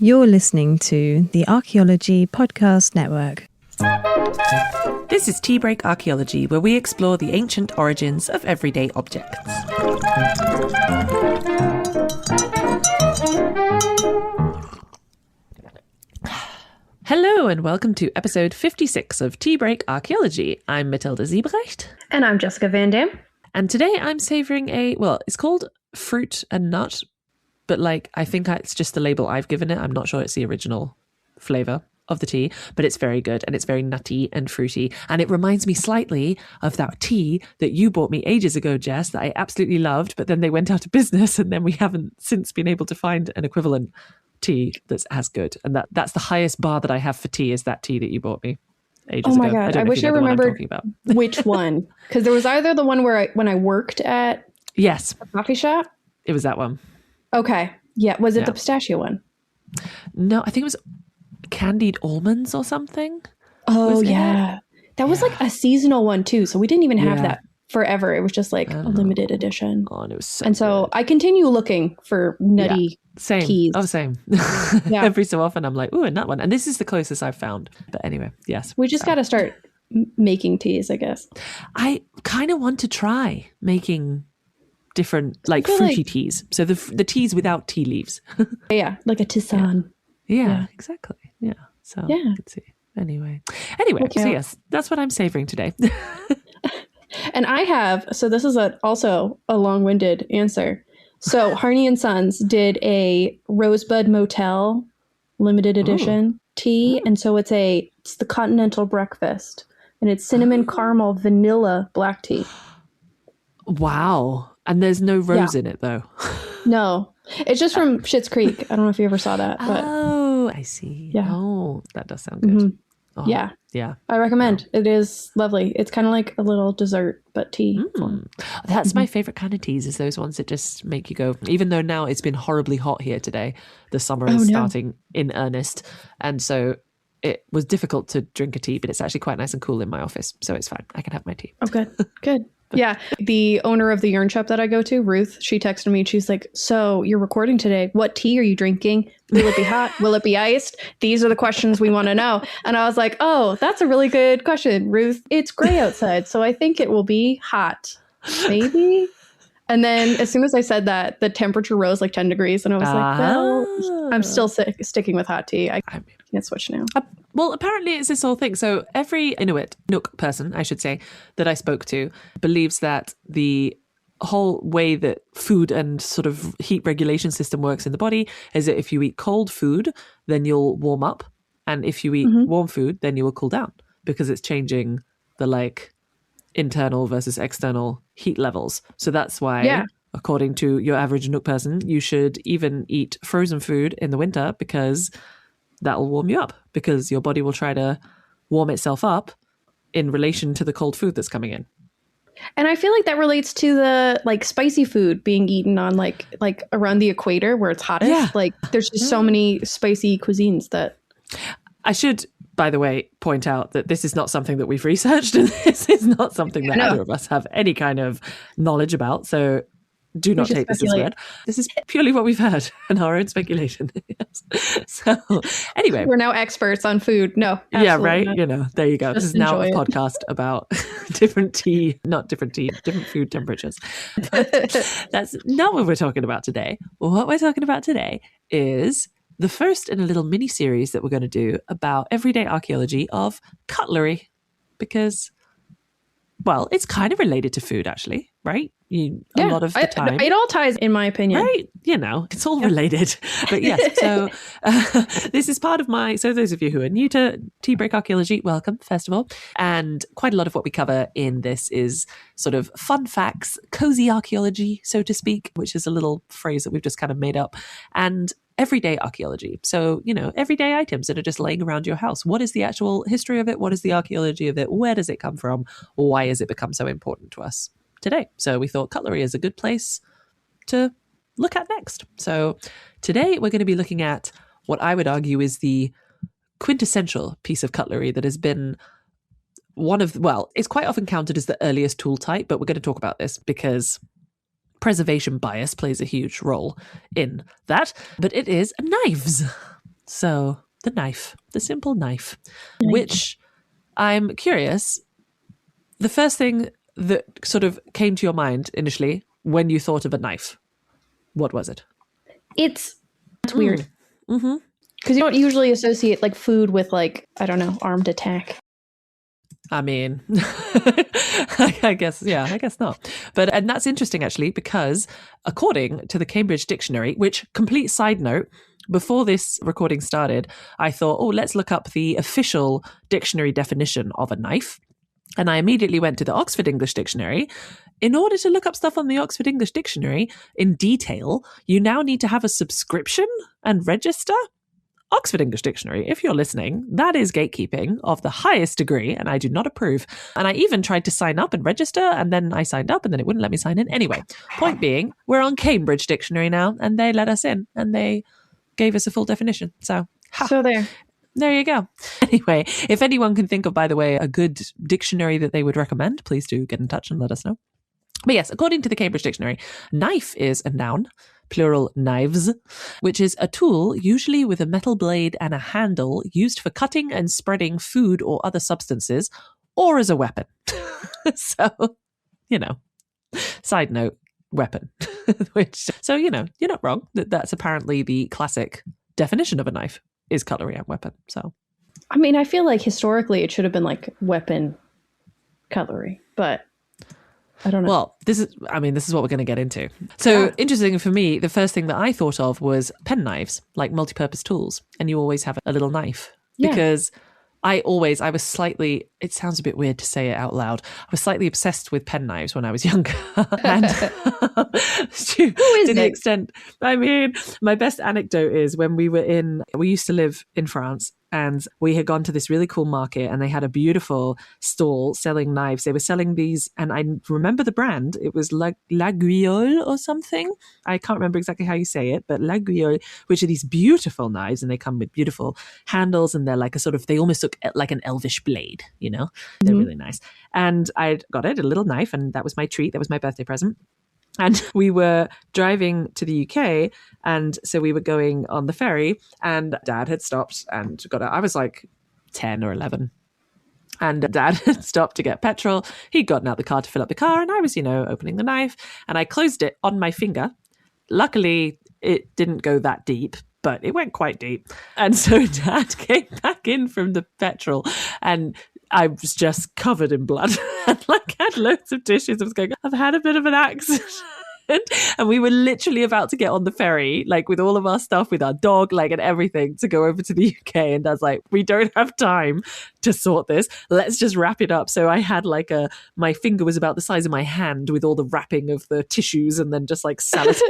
You're listening to the Archaeology Podcast Network. This is Tea Break Archaeology, where we explore the ancient origins of everyday objects. Hello and welcome to episode 56 of Tea Break Archaeology. I'm Matilda Ziebrecht. And I'm Jessica Van Dam. And today I'm savouring it's called fruit and nut, but I think it's just the label I've given it. I'm not sure it's the original flavour of the tea, but it's very good and it's very nutty and fruity. And it reminds me slightly of that tea that you bought me ages ago, Jess, that I absolutely loved, but then they went out of business and then we haven't since been able to find an equivalent tea that's as good. And that's the highest bar that I have for tea, is that tea that you bought me ages ago. Oh my God, I wish I remembered which one. Because there was either the one where when I worked at a coffee shop. It was that one. Okay. Yeah. Was it the pistachio one? No, I think it was candied almonds or something. Oh, yeah. That was like a seasonal one too. So we didn't even have that forever. It was just like a limited edition. Oh, and it was so And so good. I continue looking for nutty teas. Oh, same. Every so often I'm like, ooh, a nut one. And this is the closest I've found. But anyway, yes. We just got to start making teas, I guess. I kind of want to try making different fruity teas. So the teas without tea leaves. Yeah, like a tisane. Yeah, exactly. Yeah. So yeah. let's see. Anyway, so yes, that's what I'm savoring today. And I have, so this is also a long-winded answer. So Harney and Sons did a Rosebud Motel limited edition tea. And so it's the Continental Breakfast, and it's cinnamon caramel vanilla black tea. Wow. And there's no rose in it though. No, it's just from Schitt's Creek. I don't know if you ever saw that. But oh, I see. Yeah. Oh, that does sound good. Mm-hmm. Oh, yeah. Yeah. I recommend. It is lovely. It's kind of like a little dessert, but tea form. That's my favorite kind of teas, is those ones that just make you go, even though now it's been horribly hot here today, the summer is starting in earnest. And so it was difficult to drink a tea, but it's actually quite nice and cool in my office. So it's fine. I can have my tea. Oh, good. Good. Yeah. The owner of the yarn shop that I go to, Ruth, she texted me and she's like, so you're recording today. What tea are you drinking? Will it be hot? Will it be iced? These are the questions we want to know. And I was like, oh, that's a really good question, Ruth. It's gray outside, so I think it will be hot. Maybe. And then as soon as I said that, the temperature rose like 10 degrees. And I was like, well, I'm still sticking with hot tea. I can't switch now. Well, apparently it's this whole thing. So every Inuit, Nook person, I should say, that I spoke to believes that the whole way that food and sort of heat regulation system works in the body is that if you eat cold food, then you'll warm up. And if you eat warm food, then you will cool down, because it's changing the internal versus external heat levels. So that's why, according to your average Nook person, you should even eat frozen food in the winter, because that will warm you up, because your body will try to warm itself up in relation to the cold food that's coming in. And I feel like that relates to the spicy food being eaten on like around the equator where it's hottest. Yeah. There's just so many spicy cuisines that I should, by the way, point out that this is not something that we've researched, and this is not something that either of us have any kind of knowledge about. So do not take this as read. This is purely what we've heard and our own speculation. Yes. So anyway. We're now experts on food. No. Yeah, right. Not. There you go. Just this is now a it. podcast about different food temperatures. But that's not what we're talking about today. What we're talking about today is the first in a little mini series that we're going to do about everyday archaeology of cutlery, because, well, it's kind of related to food, actually, right? A lot of the time. It all ties, in my opinion. Right? It's all related. But yes, so this is part of so those of you who are new to Tea Break Archaeology, welcome, first of all. And quite a lot of what we cover in this is sort of fun facts, cozy archaeology, so to speak, which is a little phrase that we've just kind of made up, and everyday archaeology. So, everyday items that are just laying around your house. What is the actual history of it? What is the archaeology of it? Where does it come from? Why has it become so important to us today? So we thought cutlery is a good place to look at next. So today we're going to be looking at what I would argue is the quintessential piece of cutlery that has been it's quite often counted as the earliest tool type, but we're going to talk about this because preservation bias plays a huge role in that. But it is knives. So the knife, the simple knife, which I'm curious, the first thing that sort of came to your mind initially when you thought of a knife, what was it? It's weird. Because you don't usually associate like food with like, I don't know, armed attack. I mean, I guess not. And that's interesting actually, because according to the Cambridge Dictionary, which, complete side note, before this recording started, I thought, let's look up the official dictionary definition of a knife. And I immediately went to the Oxford English Dictionary. In order to look up stuff on the Oxford English Dictionary in detail, you now need to have a subscription and register. Oxford English Dictionary, if you're listening, that is gatekeeping of the highest degree, and I do not approve. And I even tried to sign up and register, and then I signed up, and then it wouldn't let me sign in. Anyway, point being, we're on Cambridge Dictionary now, and they let us in, and they gave us a full definition. So there you go. Anyway, if anyone can think of, by the way, a good dictionary that they would recommend, please do get in touch and let us know. But yes, according to the Cambridge Dictionary, knife is a noun, plural knives, which is a tool usually with a metal blade and a handle used for cutting and spreading food or other substances, or as a weapon. So, side note, weapon. So, you're not wrong. That's apparently the classic definition of a knife is cutlery and weapon. So, I mean, I feel like historically it should have been like weapon cutlery, but I don't know. Well, this is what we're going to get into. So interesting for me, the first thing that I thought of was pen knives, like multi-purpose tools. And you always have a little knife because I was slightly, it sounds a bit weird to say it out loud, I was slightly obsessed with pen knives when I was younger. And to the extent, my best anecdote is when we used to live in France, and we had gone to this really cool market, and they had a beautiful stall selling knives. They were selling these, and I remember the brand. It was L'Aiguille or something. I can't remember exactly how you say it, but L'Aiguille, which are these beautiful knives, and they come with beautiful handles, and they're like they almost look like an elvish blade, They're really nice. And I got it, a little knife, and that was my treat. That was my birthday present. And we were driving to the UK, and so we were going on the ferry, and Dad had stopped and got out. I was like 10 or 11. And Dad had stopped to get petrol. He'd gotten out the car to fill up the car, and I was, opening the knife, and I closed it on my finger. Luckily, it didn't go that deep, but it went quite deep. And so Dad came back in from the petrol, and I was just covered in blood and had loads of tissues. I was going, I've had a bit of an accident. And we were literally about to get on the ferry, with all of our stuff, with our dog, and everything, to go over to the UK. And Dad's like, we don't have time to sort this. Let's just wrap it up. So I had my finger was about the size of my hand with all the wrapping of the tissues, and then just sellotape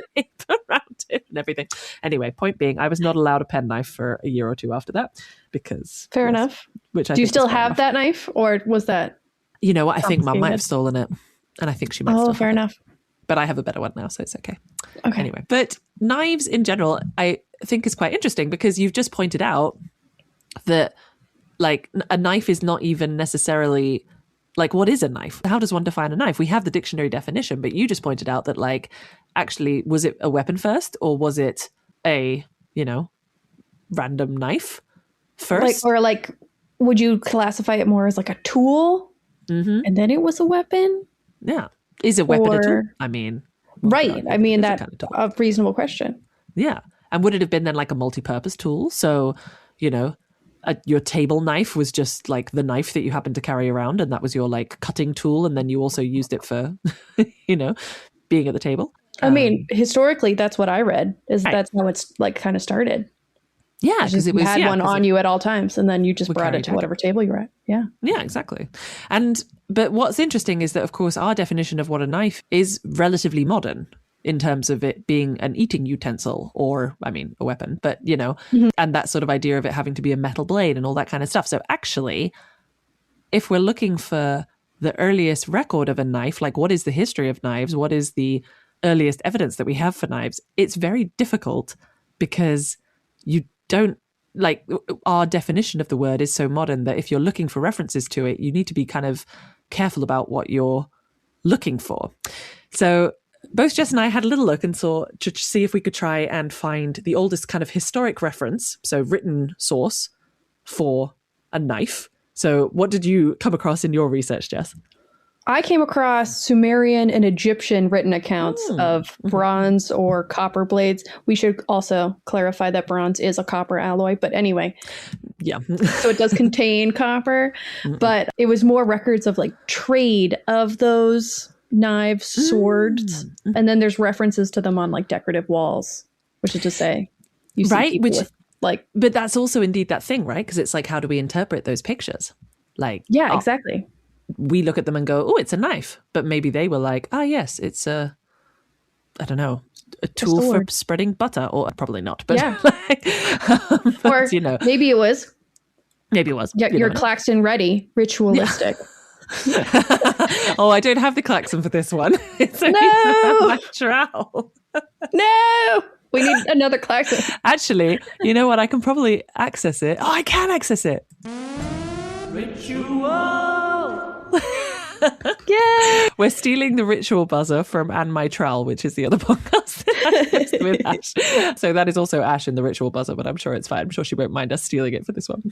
around it and everything. Anyway, point being, I was not allowed a pen knife for a year or two after that because... Fair enough. Do you still have that knife, or was that... You know what? I think Mum might have stolen it, and I think she might still have fair enough. It. But I have a better one now, so it's okay. Okay. Anyway, but knives in general, I think is quite interesting because you've just pointed out that a knife is not even necessarily what is a knife? How does one define a knife? We have the dictionary definition, but you just pointed out that actually, was it a weapon first, or was it a, random knife first? Would you classify it more as a tool and then it was a weapon? Yeah. Is a weapon a tool? Right. That's a reasonable question. Yeah. And would it have been then a multi-purpose tool? So, your table knife was just the knife that you happened to carry around, and that was your cutting tool, and then you also used it for, being at the table. Historically, that's what I read. That's how it's kind of started. Yeah, because it was had one on you at all times, and then you just brought it to whatever table you were at. Yeah. Yeah, exactly. But what's interesting is that, of course, our definition of what a knife is relatively modern in terms of it being an eating utensil or, a weapon, but, and that sort of idea of it having to be a metal blade and all that kind of stuff. So actually, if we're looking for the earliest record of a knife, what is the history of knives? What is the earliest evidence that we have for knives? It's very difficult because you don't our definition of the word is so modern that if you're looking for references to it, you need to be kind of careful about what you're looking for. So both Jess and I had a little look and saw to see if we could try and find the oldest kind of historic reference, so written source for a knife. So what did you come across in your research, Jess? I came across Sumerian and Egyptian written accounts of bronze or copper blades. We should also clarify that bronze is a copper alloy, but anyway. Yeah. So it does contain copper, but it was more records of like trade of those knives, swords, and then there's references to them on like decorative walls, which is to say, you see people with, like, but that's also indeed that thing, right? Because it's like, how do we interpret those pictures? Like, yeah, exactly. We look at them and go, oh, it's a knife. But maybe they were like, yes, it's a tool for spreading butter. Or probably not. But, yeah. But or maybe it was. Maybe it was. Yeah, your klaxon ready, ritualistic. Yeah. Oh, I don't have the klaxon for this one. It's only my trowel. No! We need another klaxon. Actually, you know what? I can probably access it. Oh, I can access it. Ritual! Yeah, we're stealing the ritual buzzer from And My Trowel, which is the other podcast that I host with Ash. So that is also Ash in the ritual buzzer, but I'm sure it's fine. I'm sure she won't mind us stealing it for this one.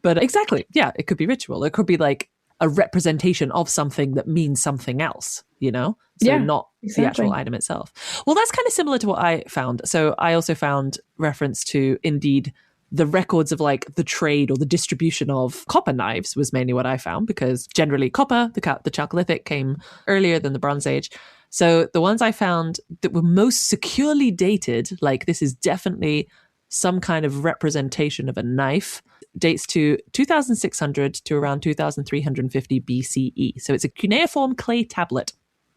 But exactly, yeah, it could be ritual. It could be like a representation of something that means something else, So not exactly the actual item itself. Well, that's kind of similar to what I found. So I also found reference to, indeed, the records of like the trade or the distribution of copper knives was mainly what I found, because generally copper, the Chalcolithic, came earlier than the Bronze Age. So the ones I found that were most securely dated, like this is definitely some kind of representation of a knife, dates to 2600 to around 2350 BCE. So it's a cuneiform clay tablet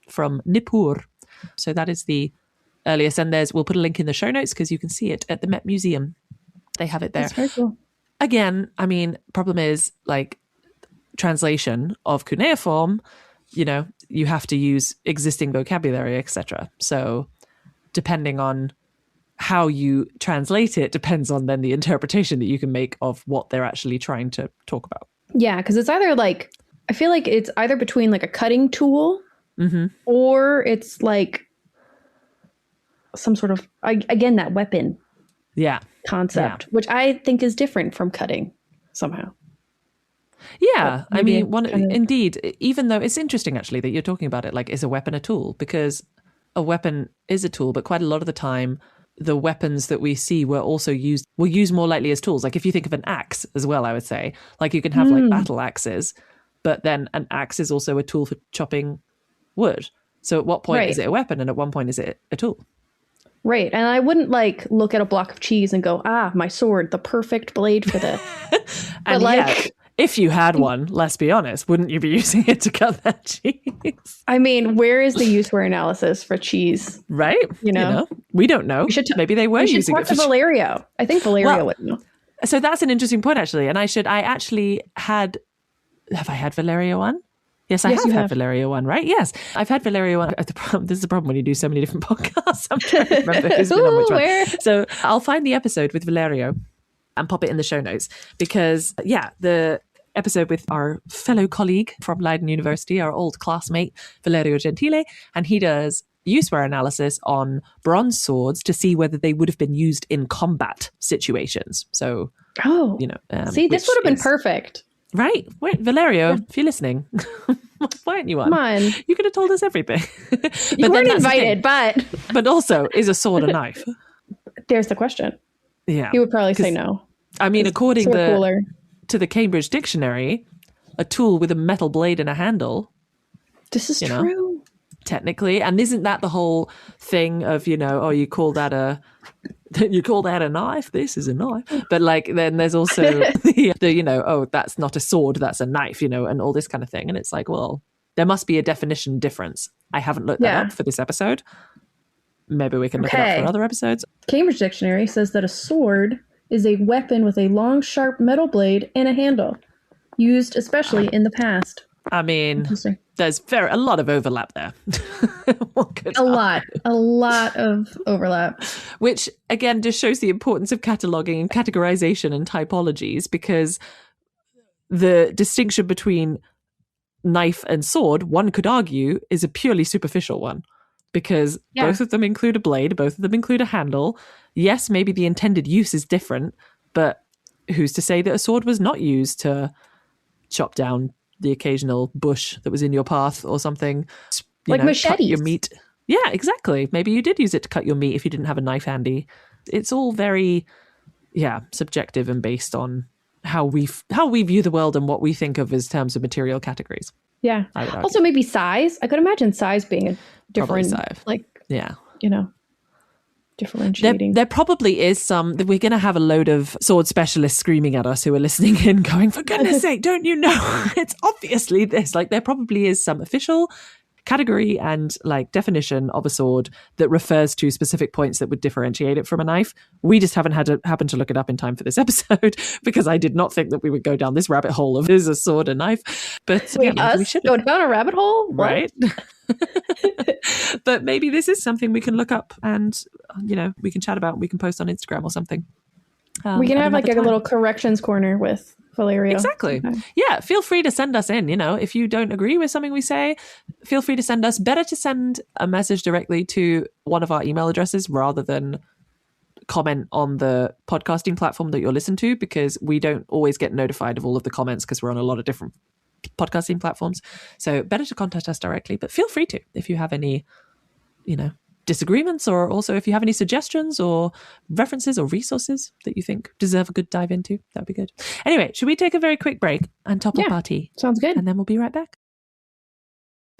from Nippur. So that is the earliest. And we'll put a link in the show notes because you can see it at the Met Museum. They have it there. That's very cool. Again, I mean, problem is like translation of cuneiform, you have to use existing vocabulary, etc. So depending on how you translate it depends on then the interpretation that you can make of what they're actually trying to talk about. Yeah, because it's either like, I feel like it's either between like a cutting tool or it's like some sort of, again, that weapon. Yeah. Concept, which I think is different from cutting somehow. Yeah, I mean, indeed, even though it's interesting actually that you're talking about it, like, is a weapon a tool? Because a weapon is a tool, but quite a lot of the time, the weapons that we see were used more likely as tools. Like if you think of an axe as well, I would say, like you can have like battle axes, but then an axe is also a tool for chopping wood. So at what point is it a weapon, and at one point is it a tool? Right. And I wouldn't like look at a block of cheese and go, my sword, the perfect blade for this. And yet, if you had one, let's be honest, wouldn't you be using it to cut that cheese? I mean, where is the use-wear analysis for cheese? Right. We don't know. Maybe they were using it for Valerio. I think Valerio would know. So that's an interesting point, actually. And have I had Valerio on? Yes, I have had Valerio one, right? Yes, I've had Valerio one. This is the problem when you do so many different podcasts. I'm trying to remember who's been on which one. So I'll find the episode with Valerio and pop it in the show notes because, the episode with our fellow colleague from Leiden University, our old classmate, Valerio Gentile, and he does use-wear analysis on bronze swords to see whether they would have been used in combat situations. So, see, this would have been perfect. Right. Wait, Valerio, if you're listening, why aren't you on? Come on. You could have told us everything. You weren't invited, but... But also, is a sword a knife? There's the question. Yeah. He would probably say no. I mean, according to the Cambridge Dictionary, a tool with a metal blade and a handle. This is true. Technically. And isn't that the whole thing of, you call that a knife? This is a knife. But like, then there's also that's not a sword, that's a knife, and all this kind of thing. And it's like, well, there must be a definition difference. I haven't looked that up for this episode. Maybe we can look it up for other episodes. Cambridge Dictionary says that a sword is a weapon with a long, sharp metal blade and a handle, used especially in the past. I mean, there's a lot of overlap there. A lot of overlap. Which, again, just shows the importance of cataloging and categorization and typologies, because the distinction between knife and sword, one could argue, is a purely superficial one. because both of them include a blade, both of them include a handle. Yes, maybe the intended use is different, but who's to say that a sword was not used to chop down the occasional bush that was in your path or something? Like machetes. Cut your meat. Yeah, exactly. Maybe you did use it to cut your meat if you didn't have a knife handy. It's all very, subjective and based on how we view the world and what we think of as terms of material categories. Yeah. Also, maybe size. I could imagine size being a different, differentiating. There probably is some. We're going to have a load of sword specialists screaming at us who are listening in, going, "For goodness' sake, don't you know? It's obviously this." Like, there probably is some official category and like definition of a sword that refers to specific points that would differentiate it from a knife. We just haven't happened to look it up in time for this episode because I did not think that we would go down this rabbit hole of is a sword a knife. But we should go down a rabbit hole, what? Right? But maybe this is something we can look up and we can chat about. We can post on Instagram or something. We can have like a little corrections corner with Valerio. Exactly. Okay. Yeah. Feel free to send us in. If you don't agree with something we say, feel free to send us. Better to send a message directly to one of our email addresses rather than comment on the podcasting platform that you're listening to, because we don't always get notified of all of the comments because we're on a lot of different podcasting platforms. So better to contact us directly, but feel free to if you have any, disagreements, or also if you have any suggestions or references or resources that you think deserve a good dive into, that'd be good. Anyway, should we take a very quick break and top up our tea? Sounds good. And then we'll be right back.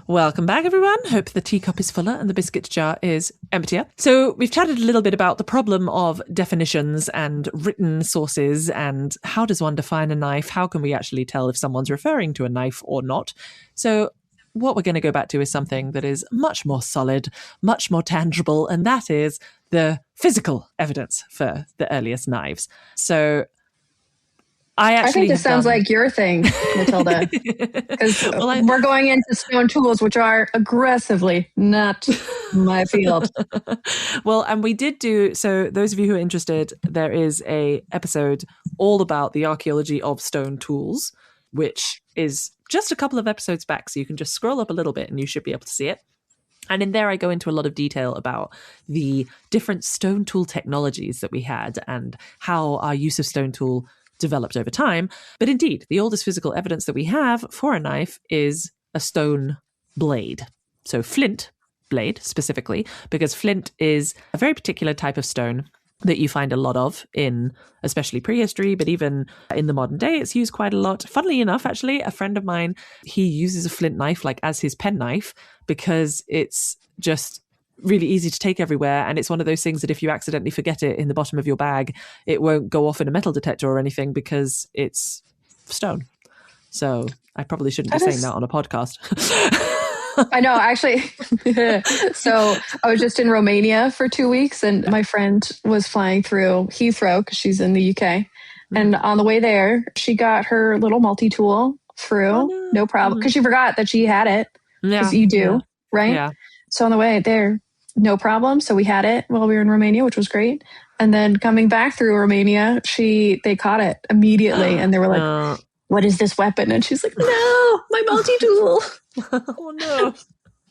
Welcome back, everyone. Hope the teacup is fuller and the biscuit jar is emptier. So we've chatted a little bit about the problem of definitions and written sources and how does one define a knife? How can we actually tell if someone's referring to a knife or not? So what we're going to go back to is something that is much more solid, much more tangible, and that is the physical evidence for the earliest knives. So I think this sounds like your thing, Matilda, because we're going into stone tools, which are aggressively not my field. Well, and we did do, so those of you who are interested, there is a episode all about the archaeology of stone tools, which is just a couple of episodes back. So you can just scroll up a little bit and you should be able to see it. And in there, I go into a lot of detail about the different stone tool technologies that we had and how our use of stone tool developed over time. But indeed, the oldest physical evidence that we have for a knife is a stone blade. So flint blade specifically, because flint is a very particular type of stone that you find a lot of in especially prehistory, but even in the modern day, it's used quite a lot. Funnily enough, actually, a friend of mine, he uses a flint knife like as his pen knife because it's just really easy to take everywhere. And it's one of those things that if you accidentally forget it in the bottom of your bag, it won't go off in a metal detector or anything because it's stone. So I probably shouldn't be saying that on a podcast. I know, actually. So I was just in Romania for 2 weeks and my friend was flying through Heathrow because she's in the UK. Mm-hmm. And on the way there, she got her little multi-tool through, no problem, because she forgot that she had it. Because you do, right? Yeah. So on the way there, no problem. So we had it while we were in Romania, which was great. And then coming back through Romania, they caught it immediately. And they were like, what is this weapon? And she's like, no, my multi-tool. Oh, no.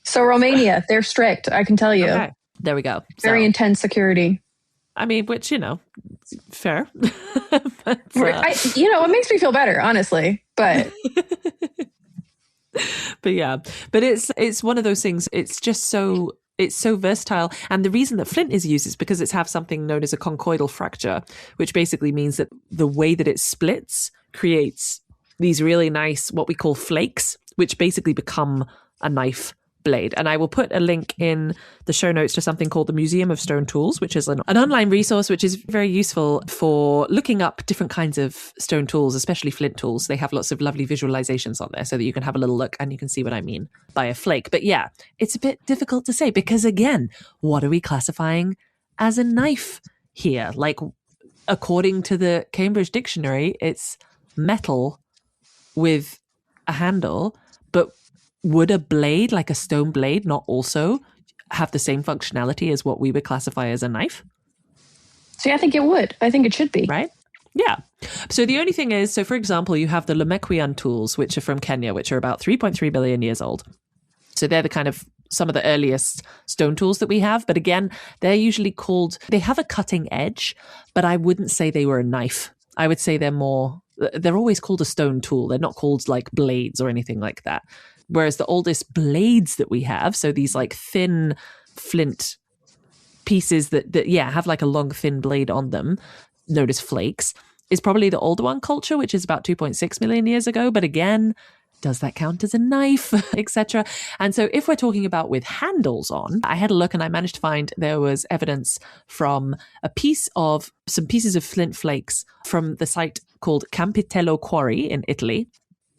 So Romania, they're strict, I can tell you. Okay. There we go. Very intense security. I mean, which, fair. But, it makes me feel better, honestly. But but yeah, but it's one of those things. It's just so versatile. And the reason that flint is used is because it's have something known as a conchoidal fracture, which basically means that the way that it splits creates these really nice, what we call flakes, which basically become a knife blade. And I will put a link in the show notes to something called the Museum of Stone Tools, which is an online resource, which is very useful for looking up different kinds of stone tools, especially flint tools. They have lots of lovely visualizations on there so that you can have a little look and you can see what I mean by a flake. But yeah, it's a bit difficult to say because, again, what are we classifying as a knife here? Like, according to the Cambridge Dictionary, it's metal with a handle, but would a blade, like a stone blade, not also have the same functionality as what we would classify as a knife? See, I think it would. I think it should be. Right? Yeah. So the only thing is, so for example, you have the Lemequian tools, which are from Kenya, which are about 3.3 billion years old. So they're the kind of some of the earliest stone tools that we have. But again, they're usually called, they have a cutting edge, but I wouldn't say they were a knife. I would say they're always called a stone tool. They're not called like blades or anything like that. Whereas the oldest blades that we have, so these like thin flint pieces that have like a long thin blade on them, known as flakes, is probably the older one culture, which is about 2.6 million years ago. But again, does that count as a knife, etc.? And so if we're talking about with handles on, I had a look and I managed to find there was evidence from some pieces of flint flakes from the site called Campitello Quarry in Italy.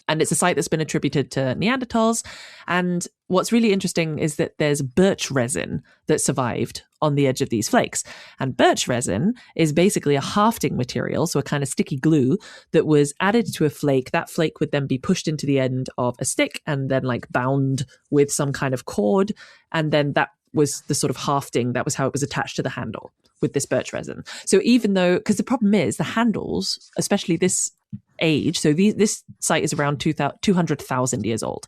And it's a site that's been attributed to Neanderthals. And what's really interesting is that there's birch resin that survived on the edge of these flakes. And birch resin is basically a hafting material, so a kind of sticky glue that was added to a flake. That flake would then be pushed into the end of a stick and then like bound with some kind of cord. And then that was the sort of hafting, that was how it was attached to the handle with this birch resin. So even though, because the problem is the handles, especially this age, so this site is around 200,000 years old.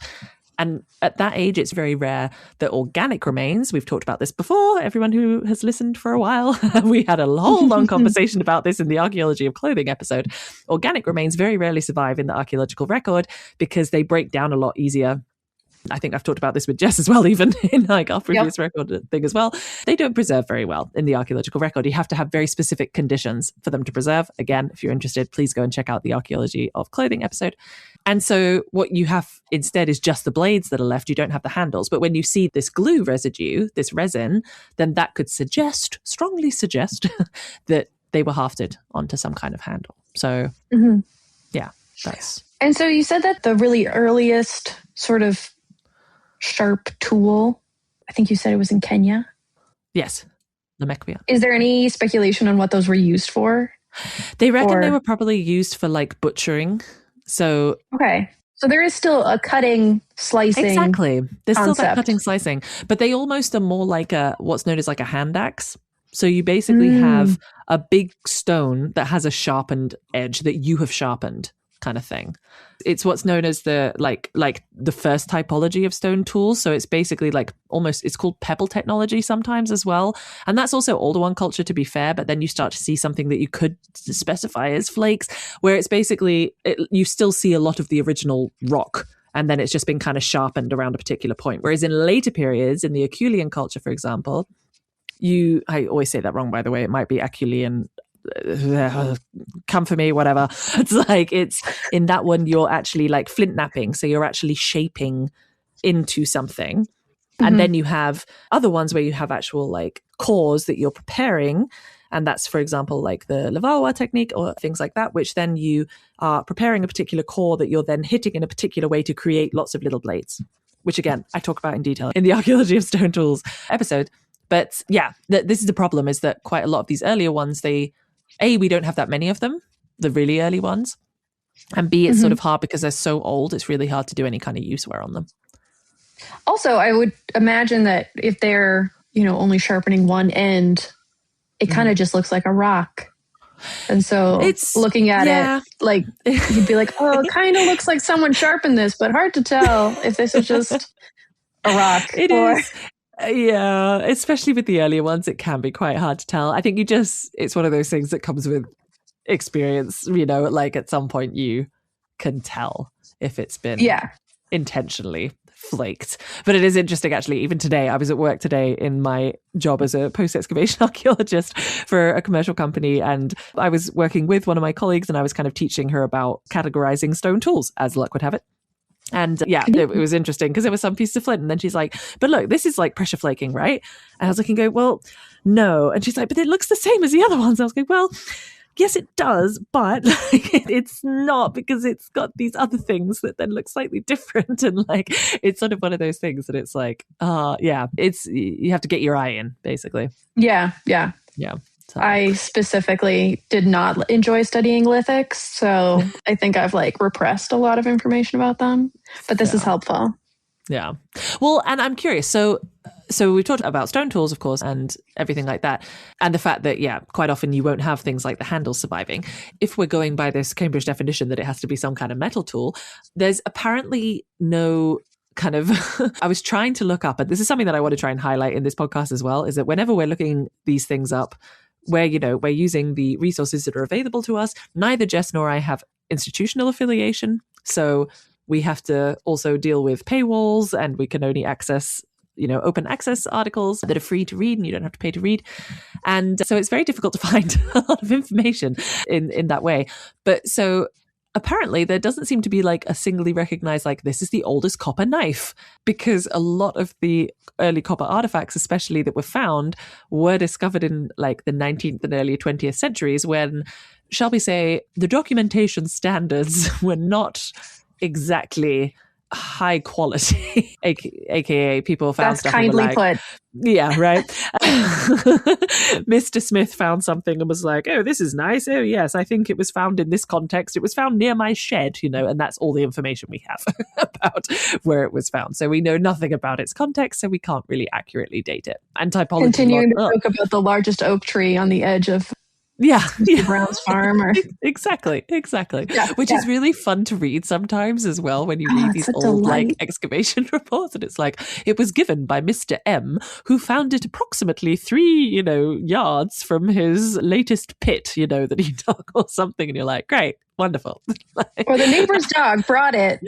And at that age, it's very rare that organic remains, we've talked about this before, everyone who has listened for a while, we had a whole long conversation about this in the Archaeology of Clothing episode. Organic remains very rarely survive in the archaeological record because they break down a lot easier. I think I've talked about this with Jess as well, even in like our previous record thing as well. They don't preserve very well in the archaeological record. You have to have very specific conditions for them to preserve. Again, if you're interested, please go and check out the Archaeology of Clothing episode. And so what you have instead is just the blades that are left. You don't have the handles. But when you see this glue residue, this resin, then that could strongly suggest that they were hafted onto some kind of handle. So yeah, that's... And so you said that the really earliest sort of sharp tool, I think you said it was in Kenya? Yes, the Mekbia. Is there any speculation on what those were used for? They reckon they were probably used for like butchering. So okay, so there is still a cutting, slicing. Exactly, there's concept. Still that cutting, slicing, but they almost are more like what's known as like a hand axe. So you basically have a big stone that has a sharpened edge that you have sharpened, kind of thing. It's what's known as the like the first typology of stone tools. So it's basically like almost, it's called pebble technology sometimes as well. And that's also older one culture, to be fair. But then you start to see something that you could specify as flakes, where it's basically, you still see a lot of the original rock. And then it's just been kind of sharpened around a particular point. Whereas in later periods, in the Acheulean culture, for example, I always say that wrong, by the way, it might be Acheulean, come for me, whatever. It's like, it's in that one, you're actually like flint napping. So you're actually shaping into something. And then you have other ones where you have actual like cores that you're preparing. And that's, for example, like the Levallois technique or things like that, which then you are preparing a particular core that you're then hitting in a particular way to create lots of little blades, which again, I talk about in detail in the Archaeology of Stone Tools episode. But yeah, this is the problem, is that quite a lot of these earlier ones, we don't have that many of them, the really early ones. And B, it's sort of hard because they're so old, it's really hard to do any kind of use wear on them. Also, I would imagine that if they're, only sharpening one end, it kind of just looks like a rock. And so it's looking at it, like you'd be like, oh, it kind of looks like someone sharpened this, but hard to tell if this is just a rock. It is. Yeah, especially with the earlier ones, it can be quite hard to tell. I think it's one of those things that comes with experience, like at some point you can tell if it's been intentionally flaked. But it is interesting, actually. Even today, I was at work today in my job as a post-excavation archaeologist for a commercial company, and I was working with one of my colleagues and I was kind of teaching her about categorizing stone tools, as luck would have it. And it was interesting because there was some piece of flint, and then she's like, but look, this is like pressure flaking, right? And I was looking, well, no. And she's like, but it looks the same as the other ones. I was like, well, yes, it does, but it's not, because it's got these other things that then look slightly different. And like, it's sort of one of those things that it's like, you have to get your eye in, basically. Yeah. So. I specifically did not enjoy studying lithics, so I think I've repressed a lot of information about them, but this is helpful. Yeah. Well, and I'm curious. So we've talked about stone tools, of course, and everything like that. And the fact that, quite often you won't have things like the handles surviving. If we're going by this Cambridge definition that it has to be some kind of metal tool, there's apparently no kind of, I was trying to look up, and this is something that I want to try and highlight in this podcast as well, is that whenever we're looking these things up, where, we're using the resources that are available to us, neither Jess nor I have institutional affiliation. So we have to also deal with paywalls, and we can only access open access articles that are free to read and you don't have to pay to read. And so it's very difficult to find a lot of information in that way. But so apparently there doesn't seem to be like a singly recognized, like, this is the oldest copper knife, because a lot of the early copper artifacts, especially that were found, were discovered in like the 19th and early 20th centuries when, shall we say, the documentation standards were not exactly high quality, aka people found That's stuff kindly and were like, put. yeah, right. Mr. Smith found something and was like, oh, this is nice. Oh, yes, I think it was found in this context. It was found near my shed, and that's all the information we have about where it was found. So we know nothing about its context, so we can't really accurately date it. And typology. Continuing to joke about the largest oak tree on the edge of Brown's farm, or exactly, Yeah, which is really fun to read sometimes as well when you read these old like excavation reports, and it's like, it was given by Mr. M, who found it approximately 3 yards from his latest pit that he dug or something, and you're like, great, wonderful. or the neighbor's dog brought it,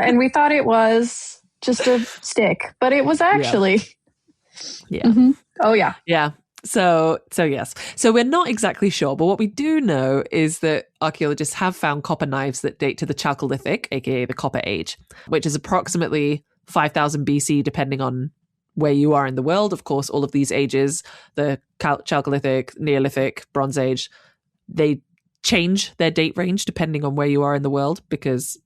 and we thought it was just a stick, but it was actually oh yeah. So yes. So we're not exactly sure, but what we do know is that archaeologists have found copper knives that date to the Chalcolithic, aka the Copper Age, which is approximately 5000 BC, depending on where you are in the world. Of course, all of these ages, the Chalcolithic, Neolithic, Bronze Age, they change their date range depending on where you are in the world, because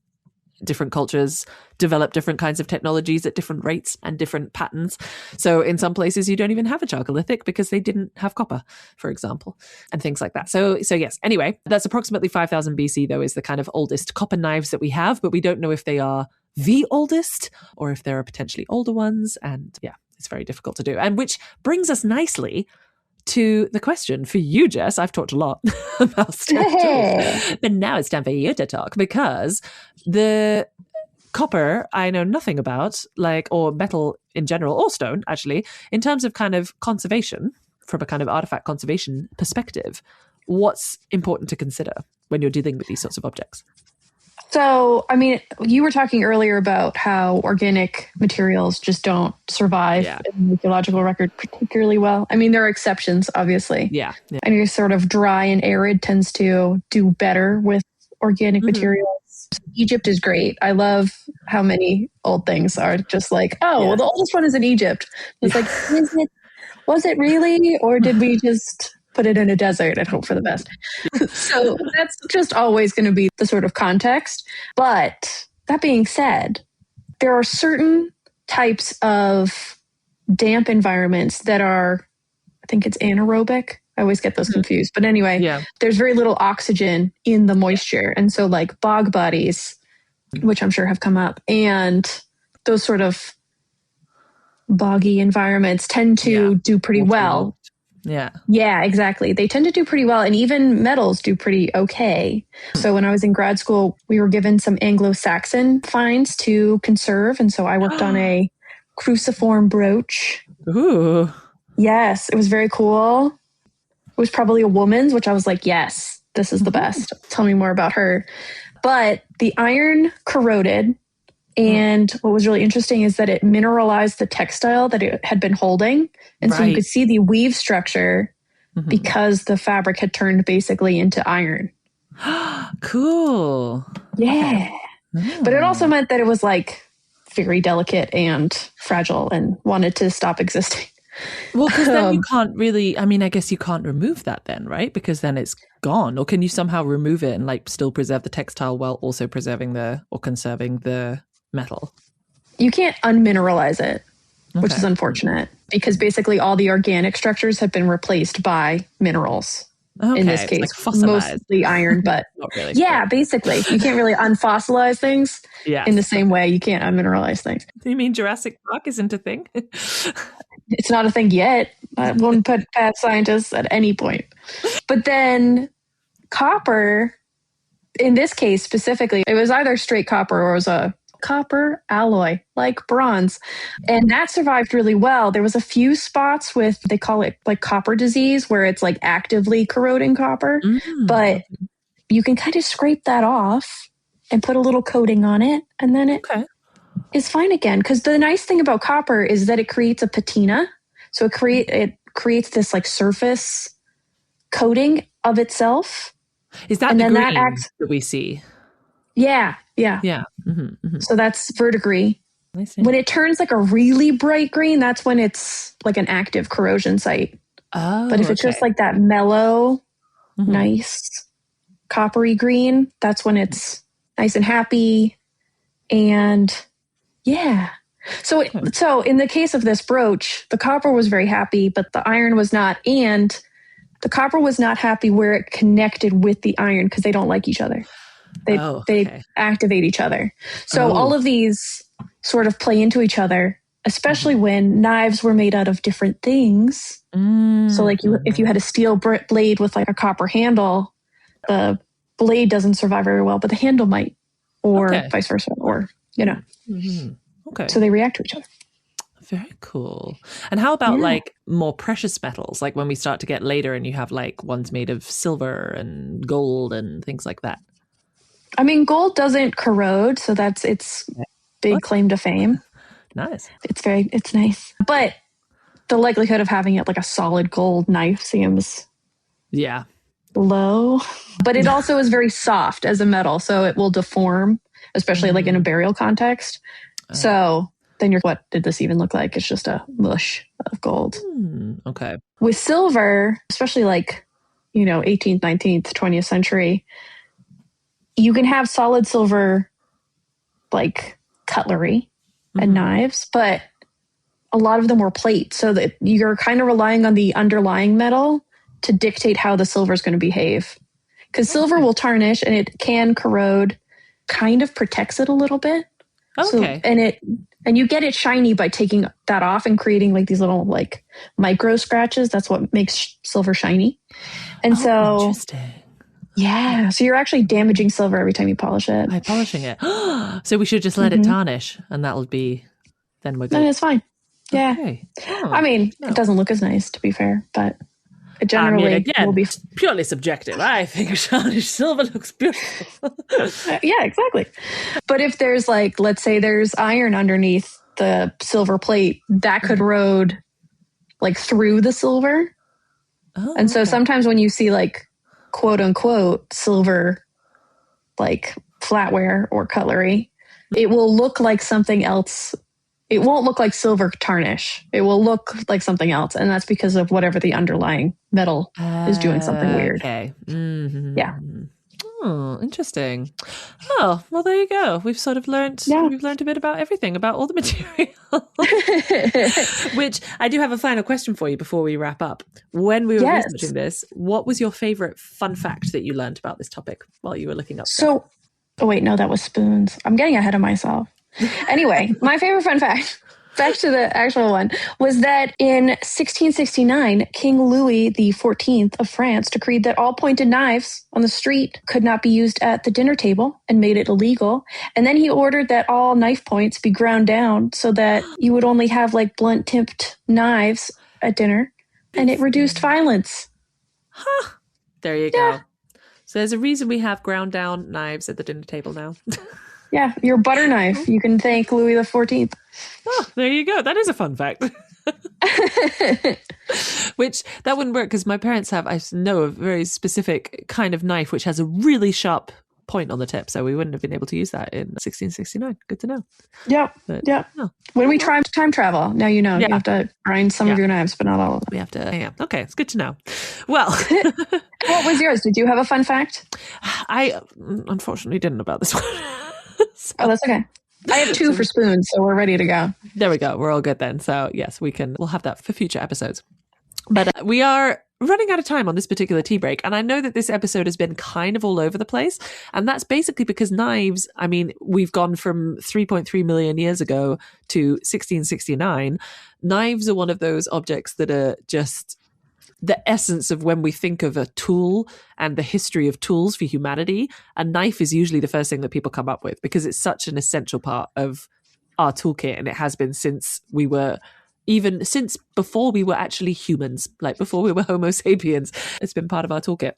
different cultures develop different kinds of technologies at different rates and different patterns. So in some places you don't even have a Chalcolithic because they didn't have copper, for example, and things like that. So yes, anyway, that's approximately 5000 BC though, is the kind of oldest copper knives that we have, but we don't know if they are the oldest or if there are potentially older ones. And yeah, it's very difficult to do. And which brings us nicely to the question for you, Jess. I've talked a lot about stuff, but now it's time for you to talk, because the copper I know nothing about, or metal in general, or stone actually, in terms of kind of conservation, from a kind of artifact conservation perspective. What's important to consider when you're dealing with these sorts of objects? So, I mean, you were talking earlier about how organic materials just don't survive in the archaeological record particularly well. I mean, there are exceptions, obviously. Yeah. And your sort of dry and arid tends to do better with organic materials. Egypt is great. I love how many old things are just like, well, the oldest one is in Egypt. It's like, was it really? Or did we just put it in a desert and hope for the best? So that's just always going to be the sort of context. But that being said, there are certain types of damp environments that are, I think it's anaerobic. I always get those confused. But anyway, there's very little oxygen in the moisture. And so like bog bodies, which I'm sure have come up, and those sort of boggy environments tend to do pretty well. Yeah, exactly. They tend to do pretty well. And even metals do pretty okay. So when I was in grad school, we were given some Anglo-Saxon finds to conserve. And so I worked on a cruciform brooch. Ooh. Yes, it was very cool. It was probably a woman's, which I was like, yes, this is the best. Tell me more about her. But the iron corroded. And what was really interesting is that it mineralized the textile that it had been holding. And so you could see the weave structure because the fabric had turned basically into iron. Cool. Yeah. But it also meant that it was like very delicate and fragile and wanted to stop existing. Well, because then you can't really, I mean, I guess you can't remove that then, right? Because then it's gone. Or can you somehow remove it and like still preserve the textile while also preserving conserving the metal? You can't unmineralize it, which is unfortunate, because basically all the organic structures have been replaced by minerals. In this case, like mostly iron, but not really. Yeah, basically. You can't really unfossilize things in the same way you can't unmineralize things. You mean Jurassic Park isn't a thing? It's not a thing yet. I won't put past scientists at any point. But then copper, in this case specifically, it was either straight copper or it was a copper alloy, like bronze. And that survived really well. There was a few spots with, they call it like copper disease, where it's like actively corroding copper. But you can kind of scrape that off and put a little coating on it, and then it is fine again. Because the nice thing about copper is that it creates a patina. So it creates this like surface coating of itself. Is that and the then green that acts, that we see? Yeah. So that's verdigris. When it turns like a really bright green, that's when it's like an active corrosion site. But if it's just like that mellow, nice coppery green, that's when it's nice and happy. And so in the case of this brooch, the copper was very happy, but the iron was not. And the copper was not happy where it connected with the iron, because they don't like each other. They activate each other. So all of these sort of play into each other, especially when knives were made out of different things. So like if you had a steel blade with like a copper handle, the blade doesn't survive very well, but the handle might, or vice versa, or, so they react to each other. Very cool. And how about like more precious metals? Like when we start to get later and you have like ones made of silver and gold and things like that. I mean, gold doesn't corrode, so that's its big claim to fame. Nice. It's nice. But the likelihood of having it like a solid gold knife seems low. But it also is very soft as a metal, so it will deform, especially like in a burial context. So then you're, what did this even look like? It's just a mush of gold. Okay. With silver, especially like, 18th, 19th, 20th century, you can have solid silver like cutlery and knives, but a lot of them were plate, so that you're kind of relying on the underlying metal to dictate how the silver is going to behave. Because silver will tarnish and it can corrode, kind of protects it a little bit. Okay. So, and you get it shiny by taking that off and creating like these little like micro scratches. That's what makes silver shiny. And so interesting. Yeah. So you're actually damaging silver every time you polish it. By polishing it. So we should just let it tarnish, and that'll be, then we're good. Then it's fine. Yeah. Okay. I mean, it doesn't look as nice, to be fair, but it generally will be purely subjective. I think tarnished silver looks beautiful. Yeah, exactly. But if there's like, let's say there's iron underneath the silver plate, that could erode like through the silver. And so sometimes when you see like quote unquote silver like flatware or cutlery, it will look like something else. It won't look like silver tarnish. It will look like something else. And that's because of whatever the underlying metal is doing something weird. Okay. Yeah. Oh, interesting. Oh, well, there you go. We've sort of learned, we've learned a bit about everything, about all the material. Which I do have a final question for you before we wrap up. When we were researching this, what was your favorite fun fact that you learned about this topic while you were looking up? So, no, that was spoons. I'm getting ahead of myself. Anyway, my favorite fun fact, back to the actual one, was that in 1669, King Louis XIV of France decreed that all pointed knives on the street could not be used at the dinner table and made it illegal. And then he ordered that all knife points be ground down so that you would only have like blunt tipped knives at dinner, and it reduced violence. Huh. There you go. So there's a reason we have ground down knives at the dinner table now. Yeah, your butter knife. You can thank Louis XIV. Oh, there you go. That is a fun fact. Which, that wouldn't work because my parents have, I know, a very specific kind of knife which has a really sharp point on the tip. So we wouldn't have been able to use that in 1669. Good to know. Yep. When we try time travel, now you know. You have to grind some of your knives, but not all of them. We have to, Okay, it's good to know. Well. What was yours? Did you have a fun fact? I unfortunately didn't about this one. Oh, that's okay. I have two for spoons, so we're ready to go. There we go. We're all good then. So yes, we'll have that for future episodes. But we are running out of time on this particular tea break. And I know that this episode has been kind of all over the place. And that's basically because knives, I mean, we've gone from 3.3 million years ago to 1669. Knives are one of those objects that are just the essence of when we think of a tool and the history of tools for humanity, a knife is usually the first thing that people come up with because it's such an essential part of our toolkit. And it has been since since before we were actually humans, like before we were Homo sapiens, it's been part of our toolkit.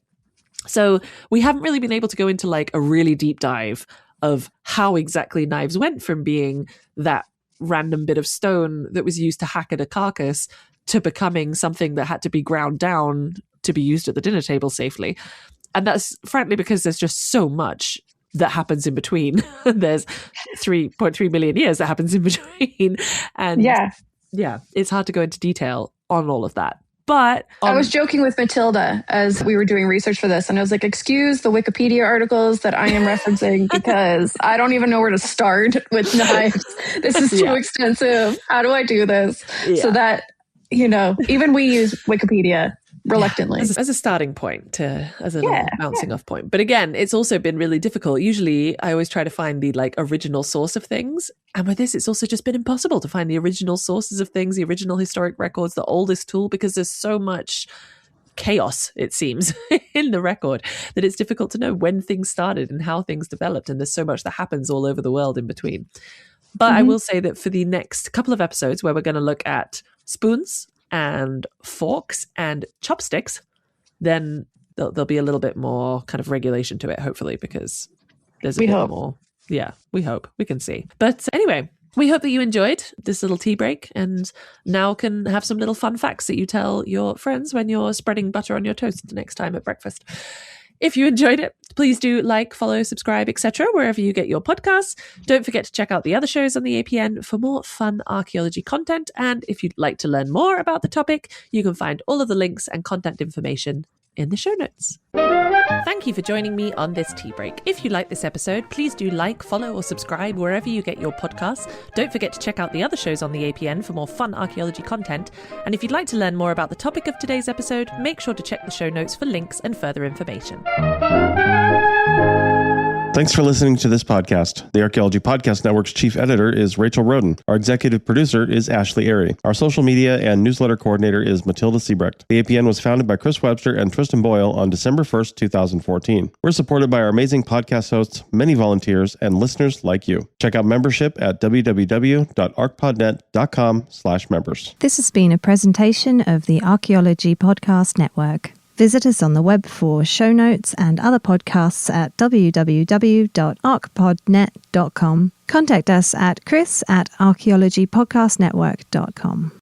So we haven't really been able to go into like a really deep dive of how exactly knives went from being that random bit of stone that was used to hack at a carcass to becoming something that had to be ground down to be used at the dinner table safely. And that's frankly because there's just so much that happens in between. There's 3.3 million years that happens in between. And yeah, it's hard to go into detail on all of that. But I was joking with Matilda as we were doing research for this, and I was like, excuse the Wikipedia articles that I am referencing because I don't even know where to start with knives. This is too extensive. How do I do this? Yeah. So that, even we use Wikipedia reluctantly. As a starting point, as a little bouncing off point. But again, it's also been really difficult. Usually I always try to find the like original source of things. And with this, it's also just been impossible to find the original sources of things, the original historic records, the oldest tool, because there's so much chaos, it seems, in the record that it's difficult to know when things started and how things developed. And there's so much that happens all over the world in between. But I will say that for the next couple of episodes where we're going to look at spoons and forks and chopsticks, then there'll be a little bit more kind of regulation to it, hopefully, because there's a bit more. Yeah, we hope. We can see. But anyway, we hope that you enjoyed this little tea break and now can have some little fun facts that you tell your friends when you're spreading butter on your toast next time at breakfast. If you enjoyed it, please do like, follow, subscribe, etc. wherever you get your podcasts. Don't forget to check out the other shows on the APN for more fun archaeology content. And if you'd like to learn more about the topic, you can find all of the links and content information in the show notes. Thank you for joining me on this tea break. If you like this episode, please do like, follow, or subscribe wherever you get your podcasts. Don't forget to check out the other shows on the APN for more fun archaeology content. And if you'd like to learn more about the topic of today's episode, make sure to check the show notes for links and further information. Thanks for listening to this podcast. The Archaeology Podcast Network's chief editor is Rachel Roden. Our executive producer is Ashley Airy. Our social media and newsletter coordinator is Matilda Siebrecht. The APN was founded by Chris Webster and Tristan Boyle on December 1st, 2014. We're supported by our amazing podcast hosts, many volunteers, and listeners like you. Check out membership at www.archpodnet.com/members. This has been a presentation of the Archaeology Podcast Network. Visit us on the web for show notes and other podcasts at www.archpodnet.com. Contact us at chris@archaeologypodcastnetwork.com.